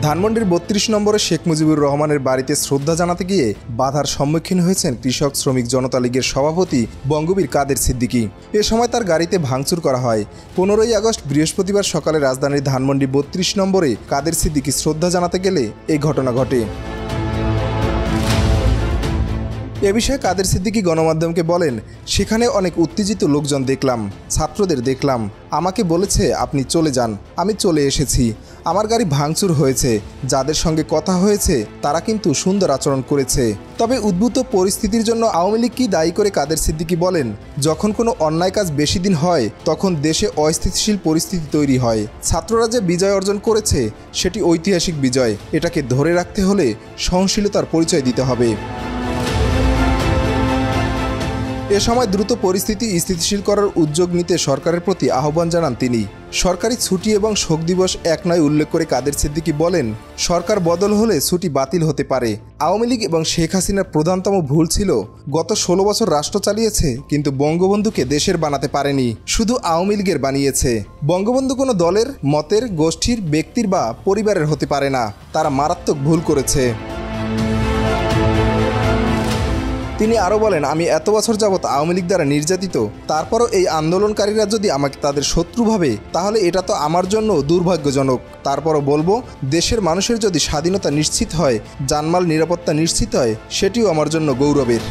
ধানমন্ডির ৩২ নম্বরে শেখ মুজিবুর রহমানের বাড়িতে শ্রদ্ধা জানাতে গিয়ে বাধার সম্মুখীন হয়েছেন কৃষক শ্রমিক জনতা লীগের সভাপতি বঙ্গবীর কাদের সিদ্দিকী। এ সময় তার গাড়িতে ভাঙচুর করা হয়। ১৫ই আগস্ট বৃহস্পতিবার সকালে রাজধানীর ধানমন্ডি ৩২ নম্বরে কাদের সিদ্দিকী শ্রদ্ধা জানাতে গেলে এই ঘটনা ঘটে। এ বিষয়ে কাদের সিদ্দিকী গণমাধ্যমকে বলেন, সেখানে অনেক উত্তেজিত লোকজন দেখলাম, ছাত্রদের দেখলাম। আমাকে বলেছে আপনি চলে যান, আমি চলে এসেছি। আমার গাড়ি ভাঙচুর হয়েছে। যাদের সঙ্গে কথা হয়েছে তারা কিন্তু সুন্দর আচরণ করেছে। তবে উদ্ভূত পরিস্থিতির জন্য আওয়ামী লীগ কি দায়ী করে কাদের সিদ্দিকী বলেন, যখন কোনো অন্যায় কাজ বেশি দিন হয় তখন দেশে অস্থিতিশীল পরিস্থিতি তৈরি হয়। ছাত্ররা যে বিজয় অর্জন করেছে সেটি ঐতিহাসিক বিজয়। এটাকে ধরে রাখতে হলে সহনশীলতার পরিচয় দিতে হবে। এ সময় দ্রুত পরিস্থিতি স্থিতিশীল করার উদ্যোগ নিতে সরকারের প্রতি আহ্বান জানান তিনি। সরকারি ছুটি এবং শোক দিবস এক নয় উল্লেখ করে কাদের সিদ্দিকী বলেন, সরকার বদল হলে ছুটি বাতিল হতে পারে। আওয়ামী লীগ এবং শেখ হাসিনার প্রধানতম ভুল ছিল গত ১৬ বছর রাষ্ট্র চালিয়েছে, কিন্তু বঙ্গবন্ধুকে দেশের বানাতে পারেনি, শুধু আওয়ামী লীগের বানিয়েছে। বঙ্গবন্ধু কোনো দলের, মতের, গোষ্ঠীর, ব্যক্তির বা পরিবারের হতে পারে না। তারা মারাত্মক ভুল করেছে। তিনি আরও বলেন, আমি এত বছর যাবৎ আওয়ামী লীগ দ্বারা নির্যাতিত, তারপরও এই আন্দোলনকারীরা যদি আমাকে তাদের শত্রু ভাবে তাহলে এটা তো আমার জন্য দুর্ভাগ্যজনক। তারপরও বলবো, দেশের মানুষের যদি স্বাধীনতা নিশ্চিত হয়, জানমাল নিরাপত্তা নিশ্চিত হয়, সেটিও আমার জন্য গৌরবের।